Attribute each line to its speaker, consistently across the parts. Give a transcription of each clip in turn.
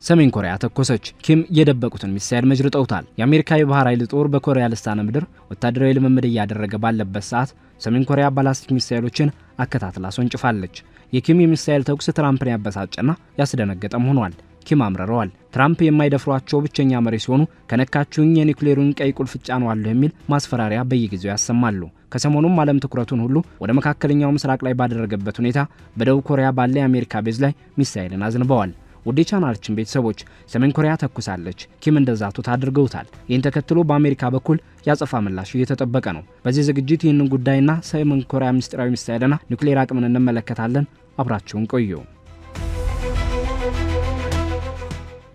Speaker 1: ሰሜን ኮሪያ ተኮሰች። ኪም የደበቁትን ሚሳኤል መጅርጠውታል። የአሜሪካ የባህር ኃይል ጦር በኮሪያ ልሳነ ምድር ወታደራዊ ልምምድ እያደረገ ባለበት ሰዓት ሰሜን ኮሪያ ባላስቲክ ሚሳኤሎችን አከታትላ አስወንጭፋለች። የኪም የሚሳኤል ተኩስ ትራምፕን ያበሳጨና ያስደነገጠም ሆኗል። ኪም አምረረዋል። ትራምፕ የማይደፍሯቸው ብቸኛ መሪ ሲሆኑ ከነካችሁኝ የኒውክሌሩን ቀይ ቁልፍ ጫነዋለሁ የሚል ማስፈራሪያ በየጊዜው ያሰማሉ። ከሰሞኑም ዓለም ትኩረቱን ሁሉ ወደ መካከለኛው ምስራቅ ላይ ባደረገበት ሁኔታ በደቡብ ኮሪያ ባለ የአሜሪካ ቤዝ ላይ ሚሳኤልን አዝንበዋል። ውድ ቻናላችን ቤተሰቦች ሰሜን ኮሪያ ተኩሳለች፣ ኪም እንደዛቱት አድርገውታል። ይህን ተከትሎ በአሜሪካ በኩል ያጸፋ ምላሽ እየተጠበቀ ነው። በዚህ ዝግጅት ይህንን ጉዳይና ሰሜን ኮሪያ ምስጢራዊ ሚሳኤልና ኒውክሌር አቅምን እንመለከታለን። አብራችሁን ቆዩ።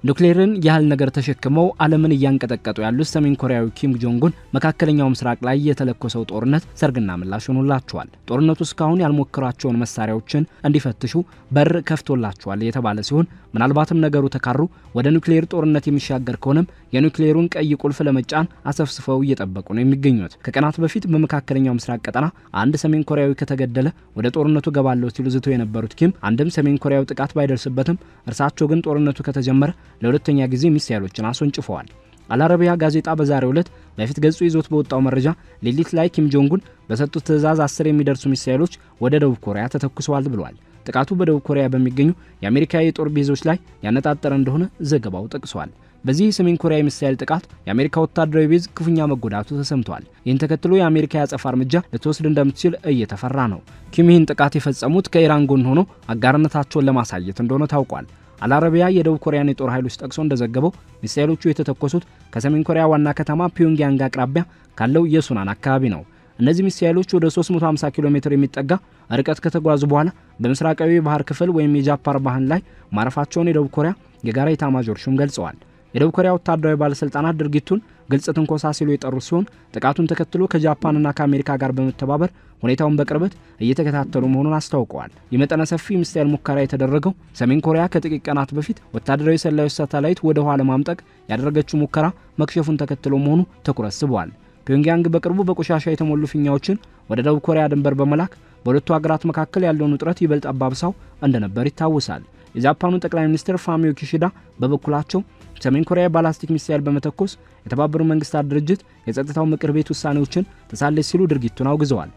Speaker 1: ኒውክሌርን ያህል ነገር ተሸክመው ዓለምን እያንቀጠቀጡ ያሉት ሰሜን ኮሪያዊ ኪም ጆንጉን መካከለኛው ምስራቅ ላይ የተለኮሰው ጦርነት ሰርግና ምላሽ ሆኖላቸዋል። ጦርነቱ እስካሁን ያልሞከሯቸውን መሳሪያዎችን እንዲፈትሹ በር ከፍቶላቸዋል የተባለ ሲሆን ምናልባትም ነገሩ ተካሩ ወደ ኒውክሌር ጦርነት የሚሻገር ከሆነም የኒውክሌሩን ቀይ ቁልፍ ለመጫን አሰፍስፈው እየጠበቁ ነው የሚገኙት። ከቀናት በፊት በመካከለኛው ምስራቅ ቀጠና አንድ ሰሜን ኮሪያዊ ከተገደለ ወደ ጦርነቱ ገባለው ሲሉ ዝተው የነበሩት ኪም አንድም ሰሜን ኮሪያው ጥቃት ባይደርስበትም እርሳቸው ግን ጦርነቱ ከተጀመረ ለሁለተኛ ጊዜ ሚሳኤሎችን አስወንጭፈዋል። አልአረቢያ ጋዜጣ በዛሬው ዕለት በፊት ገጹ ይዞት በወጣው መረጃ ሌሊት ላይ ኪም ጆንጉን በሰጡት ትዕዛዝ 10 የሚደርሱ ሚሳኤሎች ወደ ደቡብ ኮሪያ ተተኩሰዋል ብሏል። ጥቃቱ በደቡብ ኮሪያ በሚገኙ የአሜሪካ የጦር ቤዞች ላይ ያነጣጠረ እንደሆነ ዘገባው ጠቅሷል። በዚህ ሰሜን ኮሪያ ሚሳኤል ጥቃት የአሜሪካ ወታደራዊ ቤዝ ክፉኛ መጎዳቱ ተሰምቷል። ይህን ተከትሎ የአሜሪካ ያጸፋ እርምጃ ልትወስድ እንደምትችል እየተፈራ ነው። ኪም ይህን ጥቃት የፈጸሙት ከኢራን ጎን ሆኖ አጋርነታቸውን ለማሳየት እንደሆነ ታውቋል። አልአረቢያ የደቡብ ኮሪያን የጦር ኃይሎች ጠቅሶ እንደዘገበው ሚሳኤሎቹ የተተኮሱት ከሰሜን ኮሪያ ዋና ከተማ ፒዮንግያንግ አቅራቢያ ካለው የሱናን አካባቢ ነው። እነዚህ ሚሳኤሎች ወደ 350 ኪሎ ሜትር የሚጠጋ ርቀት ከተጓዙ በኋላ በምስራቃዊ ባህር ክፍል ወይም የጃፓን ባህር ላይ ማረፋቸውን የደቡብ ኮሪያ የጋራ ኤታማዦር ሹም ገልጸዋል። የደቡብ ኮሪያ ወታደራዊ ባለስልጣናት ድርጊቱን ግልጽ ትንኮሳ ሲሉ የጠሩ ሲሆን ጥቃቱን ተከትሎ ከጃፓንና ከአሜሪካ ጋር በመተባበር ሁኔታውን በቅርበት እየተከታተሉ መሆኑን አስታውቀዋል። የመጠነ ሰፊ ሚሳኤል ሙከራ የተደረገው ሰሜን ኮሪያ ከጥቂት ቀናት በፊት ወታደራዊ ሰላዮች ሳተላይት ወደ ኋላ ለማምጠቅ ያደረገችው ሙከራ መክሸፉን ተከትሎ መሆኑ ትኩረት ስቧል። ፒዮንግያንግ በቅርቡ በቆሻሻ የተሞሉ ፊኛዎችን ወደ ደቡብ ኮሪያ ድንበር በመላክ በሁለቱ ሀገራት መካከል ያለውን ውጥረት ይበልጥ አባብሳው እንደነበር ይታወሳል። የጃፓኑ ጠቅላይ ሚኒስትር ፋሚዮ ኪሺዳ በበኩላቸው ሰሜን ኮሪያ ባላስቲክ ሚሳኤል በመተኮስ የተባበሩት መንግስታት ድርጅት የጸጥታው ምክር ቤት ውሳኔዎችን ተሳለች ሲሉ ድርጊቱን አውግዘዋል።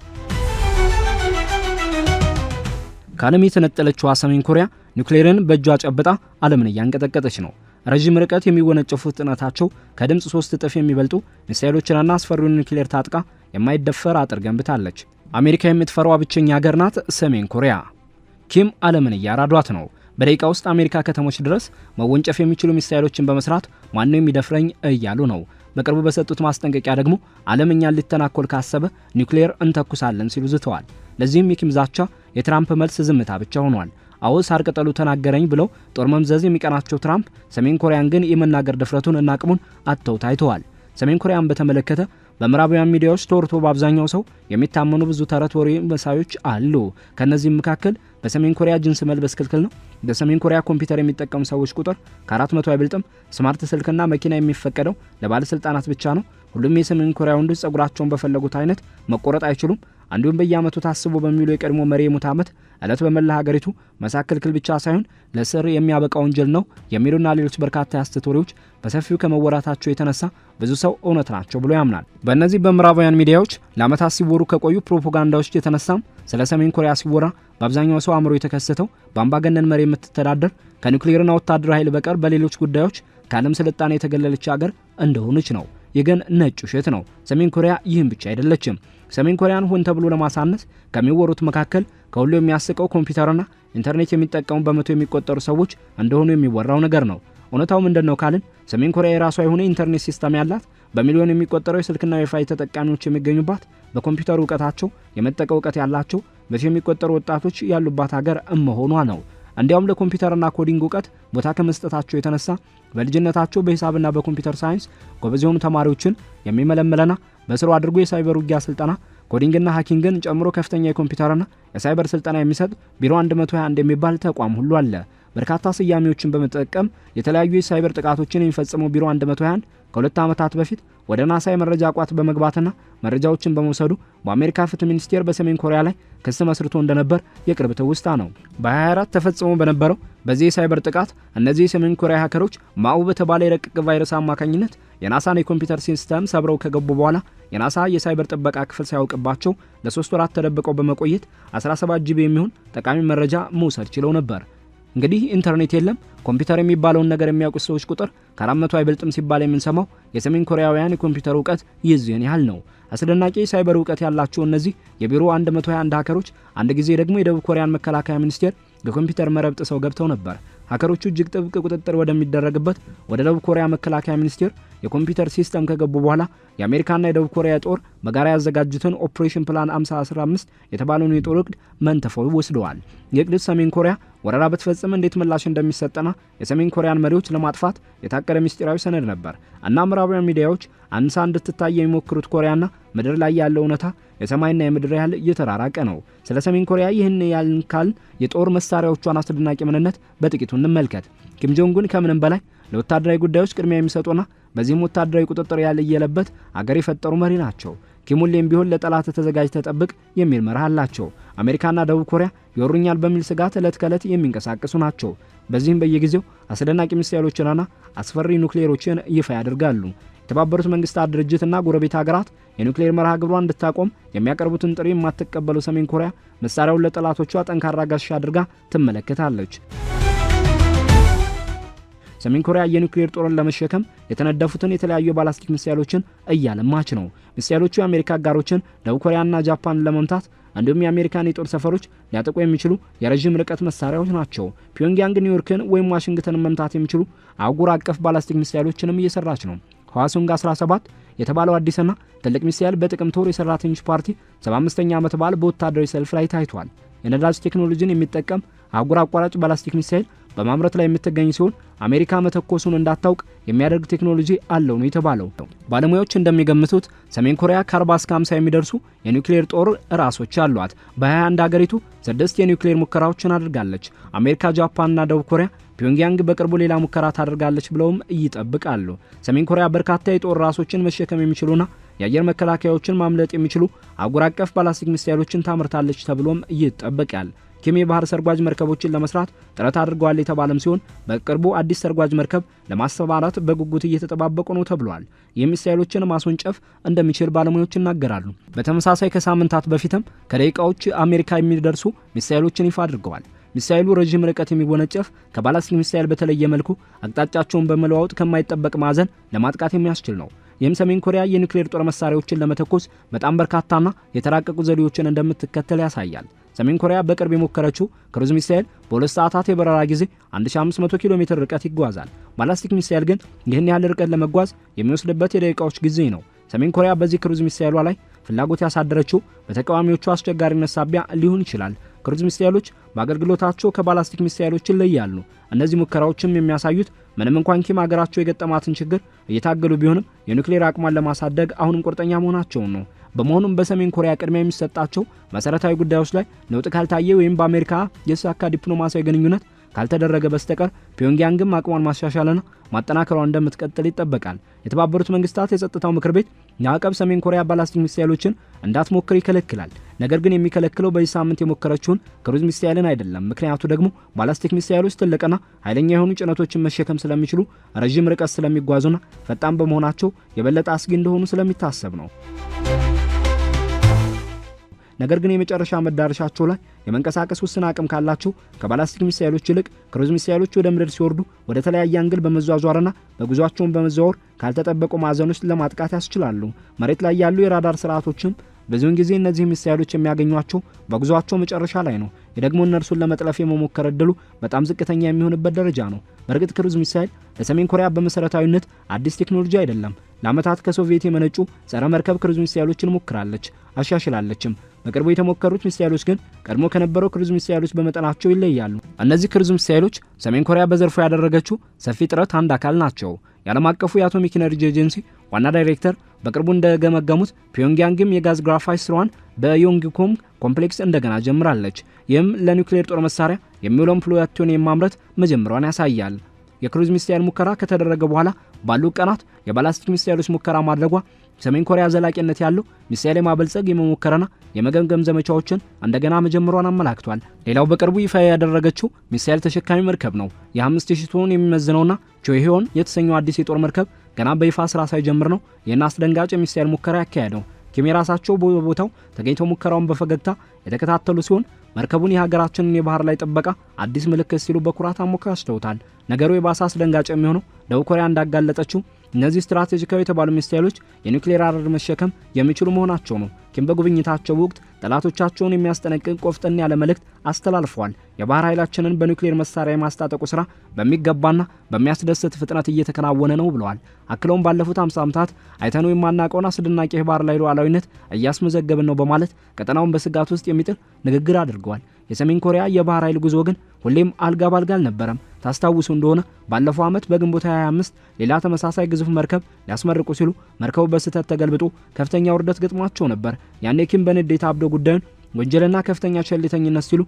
Speaker 1: ከዓለም የተነጠለችው ሰሜን ኮሪያ ኒውክሌርን በእጇ ጨብጣ ዓለምን እያንቀጠቀጠች ነው። ረጅም ርቀት የሚወነጨፉት ፍጥነታቸው ከድምጽ 3 እጥፍ የሚበልጡ ሚሳኤሎችንና አስፈሪውን ኒውክሌር ታጥቃ የማይደፈር አጥር ገንብታለች። አሜሪካ የምትፈራው ብቸኛ ሀገር ናት ሰሜን ኮሪያ። ኪም ዓለምን እያራዷት ነው። በደቂቃ ውስጥ አሜሪካ ከተሞች ድረስ መወንጨፍ የሚችሉ ሚሳኤሎችን በመስራት ማንንም የሚደፍረኝ እያሉ ነው። በቅርቡ በሰጡት ማስጠንቀቂያ ደግሞ ዓለም እኛን ሊተናኮል ካሰበ ኒውክሌር እንተኩሳለን ሲሉ ዝተዋል። ለዚህም የኪም ዛቻ የትራምፕ መልስ ዝምታ ብቻ ሆኗል። አዎ ሳር ቅጠሉ ተናገረኝ ብለው ጦር መምዘዝ የሚቀናቸው ትራምፕ ሰሜን ኮሪያን ግን የመናገር ድፍረቱን እና አቅሙን አጥተው ታይተዋል። ሰሜን ኮሪያን በተመለከተ በምዕራባውያን ሚዲያዎች ተወርቶ በአብዛኛው ሰው የሚታመኑ ብዙ ተረት ወሬ መሳዮች አሉ። ከነዚህም መካከል በሰሜን ኮሪያ ጅንስ መልበስ ክልክል ነው፣ በሰሜን ኮሪያ ኮምፒውተር የሚጠቀሙ ሰዎች ቁጥር ከ400 አይበልጥም፣ ስማርት ስልክና መኪና የሚፈቀደው ለባለስልጣናት ብቻ ነው፣ ሁሉም የሰሜን ኮሪያ ወንዶች ጸጉራቸውን በፈለጉት አይነት መቆረጥ አይችሉም፣ አንዱም በየዓመቱ ታስቦ በሚሉ የቀድሞ መሪ የሞት ዓመት ዕለት በመላ ሀገሪቱ መሳቅ ክልክል ብቻ ሳይሆን ለስር የሚያበቃ ወንጀል ነው የሚሉና ሌሎች በርካታ የሐሰት ወሬዎች በሰፊው ከመወራታቸው የተነሳ ብዙ ሰው እውነት ናቸው ብሎ ያምናል። በእነዚህ በምዕራባውያን ሚዲያዎች ለዓመታት ሲወሩ ከቆዩ ፕሮፓጋንዳዎች የተነሳም ስለ ሰሜን ኮሪያ ሲወራ በአብዛኛው ሰው አእምሮ የተከሰተው በአምባገነን መሪ የምትተዳደር ከኒውክሌርና ወታደራዊ ኃይል በቀር በሌሎች ጉዳዮች ከዓለም ስልጣኔ የተገለለች ሀገር እንደሆነች ነው። ይህ ግን ነጭ ውሸት ነው። ሰሜን ኮሪያ ይህን ብቻ አይደለችም። ሰሜን ኮሪያን ሆን ተብሎ ለማሳነስ ከሚወሩት መካከል ከሁሉ የሚያስቀው ኮምፒውተርና ኢንተርኔት የሚጠቀሙ በመቶ የሚቆጠሩ ሰዎች እንደሆኑ የሚወራው ነገር ነው። እውነታው ምንድነው ካልን ሰሜን ኮሪያ የራሷ የሆነ ኢንተርኔት ሲስተም ያላት፣ በሚሊዮን የሚቆጠሩ የስልክና ዋይፋይ ተጠቃሚዎች የሚገኙባት፣ በኮምፒውተር ዕውቀታቸው የመጠቀ ዕውቀት ያላቸው በሺ የሚቆጠሩ ወጣቶች ያሉባት ሀገር መሆኗ ነው። እንዲያውም ለኮምፒውተርና ኮዲንግ ዕውቀት ቦታ ከመስጠታቸው የተነሳ በልጅነታቸው በሂሳብና በኮምፒውተር ሳይንስ ጎበዝ የሆኑ ተማሪዎችን የሚመለመለና በስሩ አድርጎ የሳይበር ውጊያ ስልጠና ኮዲንግና ሃኪንግን ጨምሮ ከፍተኛ የኮምፒውተርና የሳይበር ስልጠና የሚሰጥ ቢሮ 121 የሚባል ተቋም ሁሉ አለ። በርካታ ስያሜዎችን በመጠቀም የተለያዩ የሳይበር ጥቃቶችን የሚፈጽመው ቢሮ 121 ከሁለት ዓመታት በፊት ወደ ናሳ የመረጃ ቋት በመግባትና መረጃዎችን በመውሰዱ በአሜሪካ ፍትህ ሚኒስቴር በሰሜን ኮሪያ ላይ ክስ መስርቶ እንደነበር የቅርብ ትውስታ ነው። በ24 ተፈጽሞ በነበረው በዚህ የሳይበር ጥቃት እነዚህ የሰሜን ኮሪያ ሃከሮች ማኡ በተባለ የረቀቀ ቫይረስ አማካኝነት የናሳን የኮምፒውተር ሲስተም ሰብረው ከገቡ በኋላ የናሳ የሳይበር ጥበቃ ክፍል ሳያውቅባቸው ለ3 ወራት ተደብቀው በመቆየት 17 ጂቢ የሚሆን ጠቃሚ መረጃ መውሰድ ችለው ነበር። እንግዲህ ኢንተርኔት የለም ኮምፒውተር የሚባለውን ነገር የሚያውቁ ሰዎች ቁጥር ከ400 አይበልጥም ሲባል የምንሰማው የሰሜን ኮሪያውያን የኮምፒውተር ዕውቀት ይህን ያህል ነው። አስደናቂ ሳይበር ዕውቀት ያላቸው እነዚህ የቢሮ 121 ሃከሮች አንድ ጊዜ ደግሞ የደቡብ ኮሪያን መከላከያ ሚኒስቴር የኮምፒውተር መረብ ጥሰው ገብተው ነበር። ሃከሮቹ እጅግ ጥብቅ ቁጥጥር ወደሚደረግበት ወደ ደቡብ ኮሪያ መከላከያ ሚኒስቴር የኮምፒውተር ሲስተም ከገቡ በኋላ የአሜሪካና የደቡብ ኮሪያ ጦር በጋራ ያዘጋጁትን ኦፕሬሽን ፕላን 5015 የተባለውን የጦር ዕቅድ መንተፈው ወስደዋል። የዕቅድ ሰሜን ኮሪያ ወረራ በተፈጸመ እንዴት ምላሽ እንደሚሰጠና የሰሜን ኮሪያን መሪዎች ለማጥፋት የታቀደ ምስጢራዊ ሰነድ ነበር እና ምዕራባውያን ሚዲያዎች አንሳ እንድትታይ የሚሞክሩት ኮሪያና ምድር ላይ ያለው እውነታ የሰማይና የምድር ያህል እየተራራቀ ነው። ስለ ሰሜን ኮሪያ ይህን ያልን ካል የጦር መሳሪያዎቿን አስደናቂ ምንነት በጥቂቱ እንመልከት። ኪም ጆንግ ኡን ከምንም በላይ ለወታደራዊ ጉዳዮች ቅድሚያ የሚሰጡና በዚህም ወታደራዊ ቁጥጥር ያለየለበት አገር የፈጠሩ መሪ ናቸው። ኪም ሁሌም ቢሆን ለጠላት ተዘጋጅተህ ጠብቅ የሚል መርህ አላቸው። አሜሪካና ደቡብ ኮሪያ ይወሩኛል በሚል ስጋት ዕለት ከዕለት የሚንቀሳቀሱ ናቸው። በዚህም በየጊዜው አስደናቂ ሚሳኤሎችንና አስፈሪ ኑክሌሮችን ይፋ ያደርጋሉ። የተባበሩት መንግስታት ድርጅትና ጎረቤት ሀገራት የኑክሌር መርሃ ግብሯን እንድታቆም የሚያቀርቡትን ጥሪ የማትቀበለው ሰሜን ኮሪያ መሳሪያውን ለጠላቶቿ ጠንካራ ጋሻ አድርጋ ትመለከታለች። ሰሜን ኮሪያ የኑክሌር ጦርን ለመሸከም የተነደፉትን የተለያዩ ባላስቲክ ሚሳኤሎችን እያለማች ነው። ሚሳኤሎቹ የአሜሪካ አጋሮችን ደቡብ ኮሪያና ጃፓንን ለመምታት እንዲሁም የአሜሪካን የጦር ሰፈሮች ሊያጠቁ የሚችሉ የረጅም ርቀት መሳሪያዎች ናቸው። ፒዮንግያንግ ኒውዮርክን ወይም ዋሽንግተንን መምታት የሚችሉ አህጉር አቀፍ ባላስቲክ ሚሳኤሎችንም እየሰራች ነው። ህዋሶንግ 17 የተባለው አዲስና ትልቅ ሚሳኤል በጥቅምት ወር የሰራተኞች ፓርቲ 75ኛ ዓመት በዓል በወታደራዊ ሰልፍ ላይ ታይቷል። የነዳጅ ቴክኖሎጂን የሚጠቀም አህጉር አቋራጭ ባላስቲክ ሚሳኤል በማምረት ላይ የምትገኝ ሲሆን አሜሪካ መተኮሱን እንዳታውቅ የሚያደርግ ቴክኖሎጂ አለው ነው የተባለው። ባለሙያዎች እንደሚገምቱት ሰሜን ኮሪያ ከ40 እስከ 50 የሚደርሱ የኒውክሌር ጦር ራሶች አሏት። በ21 ሀገሪቱ 6 የኒውክሌር ሙከራዎችን አድርጋለች። አሜሪካ፣ ጃፓንና ደቡብ ኮሪያ ፒዮንግያንግ በቅርቡ ሌላ ሙከራ ታደርጋለች ብለውም ይጠብቃሉ። ሰሜን ኮሪያ በርካታ የጦር ራሶችን መሸከም የሚችሉና የአየር መከላከያዎችን ማምለጥ የሚችሉ አህጉር አቀፍ ባላስቲክ ሚሳኤሎችን ታመርታለች ተብሎም ይጠበቃል። ኪም የባህር ሰርጓጅ መርከቦችን ለመስራት ጥረት አድርገዋል የተባለም ሲሆን በቅርቡ አዲስ ሰርጓጅ መርከብ ለማሰማራት በጉጉት እየተጠባበቁ ነው ተብሏል። የሚሳኤሎችን ማስወንጨፍ እንደሚችል ባለሙያዎች ይናገራሉ። በተመሳሳይ ከሳምንታት በፊትም ከደቂቃዎች አሜሪካ የሚደርሱ ሚሳኤሎችን ይፋ አድርገዋል። ሚሳኤሉ ረጅም ርቀት የሚወነጨፍ ከባላስቲክ ሚሳኤል በተለየ መልኩ አቅጣጫቸውን በመለዋወጥ ከማይጠበቅ ማዕዘን ለማጥቃት የሚያስችል ነው። ይህም ሰሜን ኮሪያ የኒውክሌር ጦር መሳሪያዎችን ለመተኮስ በጣም በርካታና የተራቀቁ ዘዴዎችን እንደምትከተል ያሳያል። ሰሜን ኮሪያ በቅርብ የሞከረችው ክሩዝ ሚሳኤል በ2 ሰዓታት የበረራ ጊዜ 1500 ኪሎ ሜትር ርቀት ይጓዛል። ባላስቲክ ሚሳኤል ግን ይህን ያህል ርቀት ለመጓዝ የሚወስድበት የደቂቃዎች ጊዜ ነው። ሰሜን ኮሪያ በዚህ ክሩዝ ሚሳኤሏ ላይ ፍላጎት ያሳደረችው በተቃዋሚዎቹ አስቸጋሪነት ሳቢያ ሊሆን ይችላል። ክሩዝ ሚሳኤሎች በአገልግሎታቸው ከባላስቲክ ሚሳኤሎች ይለያሉ። እነዚህ ሙከራዎችም የሚያሳዩት ምንም እንኳን ኪም ሀገራቸው የገጠማትን ችግር እየታገሉ ቢሆንም የኒውክሌር አቅሟን ለማሳደግ አሁንም ቁርጠኛ መሆናቸውን ነው። በመሆኑም በሰሜን ኮሪያ ቅድሚያ የሚሰጣቸው መሰረታዊ ጉዳዮች ላይ ለውጥ ካልታየ ወይም በአሜሪካ የሳካ ዲፕሎማሲያዊ ግንኙነት ካልተደረገ በስተቀር ፒዮንግያንግም አቅሟን ማሻሻልና ማጠናከሯን እንደምትቀጥል ይጠበቃል። የተባበሩት መንግስታት የጸጥታው ምክር ቤት ማዕቀብ ሰሜን ኮሪያ ባላስቲክ ሚሳኤሎችን እንዳትሞክር ይከለክላል። ነገር ግን የሚከለክለው በዚህ ሳምንት የሞከረችውን ክሩዝ ሚሳኤልን አይደለም። ምክንያቱ ደግሞ ባላስቲክ ሚሳኤሎች ትልቅና ኃይለኛ የሆኑ ጭነቶችን መሸከም ስለሚችሉ ረጅም ርቀት ስለሚጓዙና ፈጣን በመሆናቸው የበለጠ አስጊ እንደሆኑ ስለሚታሰብ ነው። ነገር ግን የመጨረሻ መዳረሻቸው ላይ የመንቀሳቀስ ውስን አቅም ካላቸው ከባላስቲክ ሚሳኤሎች ይልቅ ክሩዝ ሚሳኤሎች ወደ ምድር ሲወርዱ ወደ ተለያየ አንግል በመዟዟርና በጉዟቸውን በመዘዋወር ካልተጠበቁ ማዕዘኖች ለማጥቃት ያስችላሉ። መሬት ላይ ያሉ የራዳር ስርዓቶችም ብዙውን ጊዜ እነዚህ ሚሳኤሎች የሚያገኟቸው በጉዟቸው መጨረሻ ላይ ነው። የደግሞ እነርሱን ለመጥለፍ የመሞከር እድሉ በጣም ዝቅተኛ የሚሆንበት ደረጃ ነው። በእርግጥ ክሩዝ ሚሳኤል ለሰሜን ኮሪያ በመሰረታዊነት አዲስ ቴክኖሎጂ አይደለም። ለዓመታት ከሶቪየት የመነጩ ጸረ መርከብ ክሩዝ ሚሳኤሎችን ሞክራለች፣ አሻሽላለችም። በቅርቡ የተሞከሩት ሚሳኤሎች ግን ቀድሞ ከነበረው ክሩዝ ሚሳኤሎች በመጠናቸው ይለያሉ። እነዚህ ክሩዝ ሚሳኤሎች ሰሜን ኮሪያ በዘርፉ ያደረገችው ሰፊ ጥረት አንድ አካል ናቸው። የዓለም አቀፉ የአቶሚክ ኤነርጂ ኤጀንሲ ዋና ዳይሬክተር በቅርቡ እንደገመገሙት ፒዮንግያንግም የጋዝ ግራፋይት ስራዋን በዮንግኮንግ ኮምፕሌክስ እንደገና ጀምራለች። ይህም ለኒውክሌር ጦር መሳሪያ የሚውለውን ፕሉቶኒየም ማምረት መጀመሯን ያሳያል። የክሩዝ ሚሳኤል ሙከራ ከተደረገ በኋላ ባሉ ቀናት የባላስቲክ ሚሳኤሎች ሙከራ ማድረጓ ሰሜን ኮሪያ ዘላቂነት ያለው ሚሳኤል ማበልጸግ የመሞከረና የመገምገም ዘመቻዎችን እንደገና መጀመሯን አመላክቷል። ሌላው በቅርቡ ይፋ ያደረገችው ሚሳኤል ተሸካሚ መርከብ ነው። የ5000 ቶን የሚመዝነውና ቾይሆን የተሰኘው አዲስ የጦር መርከብ ገና በይፋ ስራ ሳይጀምር ነው ይህን አስደንጋጭ የሚሳኤል ሙከራ ያካሄደው። ኪም ራሳቸው በቦታው ተገኝተው ሙከራውን በፈገግታ የተከታተሉ ሲሆን መርከቡን የሀገራችንን የባህር ላይ ጥበቃ አዲስ ምልክት ሲሉ በኩራት አሞካሽተውታል። ነገሩ የባሰ አስደንጋጭ የሚሆነው ደቡብ ኮሪያ እንዳጋለጠችው እነዚህ ስትራቴጂካዊ የተባሉ ሚሳኤሎች የኒውክሌር አረር መሸከም የሚችሉ መሆናቸው ነው። ኪም በጉብኝታቸው ወቅት ጠላቶቻቸውን የሚያስጠነቅቅ ቆፍጠን ያለ መልእክት አስተላልፈዋል። የባህር ኃይላችንን በኒውክሌር መሳሪያ የማስታጠቁ ስራ በሚገባና በሚያስደስት ፍጥነት እየተከናወነ ነው ብለዋል። አክለውም ባለፉት 50 ዓመታት አይተነው የማናውቀውን አስደናቂ የባህር ላይ ሉዓላዊነት እያስመዘገብን ነው በማለት ቀጠናውን በስጋት ውስጥ የሚጥል ንግግር አድርገዋል። የሰሜን ኮሪያ የባህር ኃይል ጉዞ ግን ሁሌም አልጋ ባልጋ አልነበረም። ታስታውሱ እንደሆነ ባለፈው ዓመት በግንቦት 25 ሌላ ተመሳሳይ ግዙፍ መርከብ ሊያስመርቁ ሲሉ መርከቡ በስህተት ተገልብጦ ከፍተኛ ውርደት ገጥሟቸው ነበር። ያኔ ኪም በንዴት አብደው ጉዳዩን ወንጀልና ከፍተኛ ቸልተኝነት ሲሉ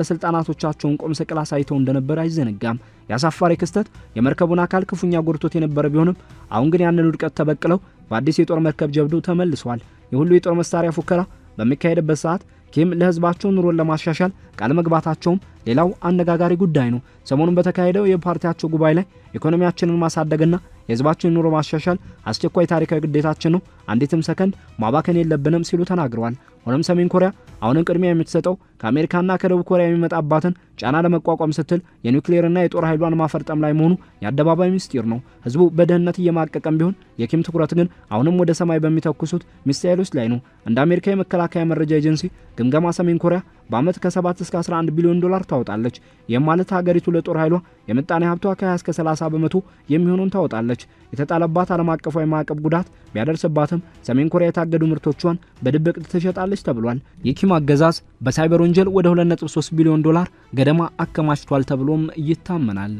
Speaker 1: የባለስልጣናቶቻቸውን ቁም ስቅል አሳይተው እንደነበር አይዘነጋም። ያሳፋሪ ክስተት የመርከቡን አካል ክፉኛ ጎድቶት የነበረ ቢሆንም አሁን ግን ያንን ውድቀት ተበቅለው በአዲስ የጦር መርከብ ጀብዱ ተመልሷል። የሁሉ የጦር መሳሪያ ፉከራ በሚካሄድበት ሰዓት ኪም ለህዝባቸው ኑሮን ለማሻሻል ቃል መግባታቸውም ሌላው አነጋጋሪ ጉዳይ ነው። ሰሞኑን በተካሄደው የፓርቲያቸው ጉባኤ ላይ ኢኮኖሚያችንን ማሳደግና የህዝባችንን ኑሮ ማሻሻል አስቸኳይ ታሪካዊ ግዴታችን ነው፣ አንዲትም ሰከንድ ማባከን የለብንም ሲሉ ተናግረዋል። ሆኖም ሰሜን ኮሪያ አሁንም ቅድሚያ የምትሰጠው ከአሜሪካና ከደቡብ ኮሪያ የሚመጣባትን ጫና ለመቋቋም ስትል የኒውክሌርና የጦር ኃይሏን ማፈርጠም ላይ መሆኑ የአደባባይ ምስጢር ነው። ህዝቡ በደህንነት እየማቀቀም ቢሆን የኪም ትኩረት ግን አሁንም ወደ ሰማይ በሚተኩሱት ሚሳኤሎች ላይ ነው። እንደ አሜሪካ የመከላከያ መረጃ ኤጀንሲ ግምገማ ሰሜን ኮሪያ በአመት ከ7 እስከ 11 ቢሊዮን ዶላር ታወጣለች። ይህም ማለት ሀገሪቱ ለጦር ኃይሏ የምጣኔ ሀብቷ ከ20 እስከ 30 በመቶ የሚሆኑን ታወጣለች። የተጣለባት ዓለም አቀፋዊ ማዕቀብ ጉዳት ቢያደርስባትም ሰሜን ኮሪያ የታገዱ ምርቶቿን በድብቅ ትሸጣለች ተብሏል። የኪም አገዛዝ በሳይበር ወንጀል ወደ 2.3 ቢሊዮን ዶላር ገደማ አከማችቷል ተብሎም ይታመናል።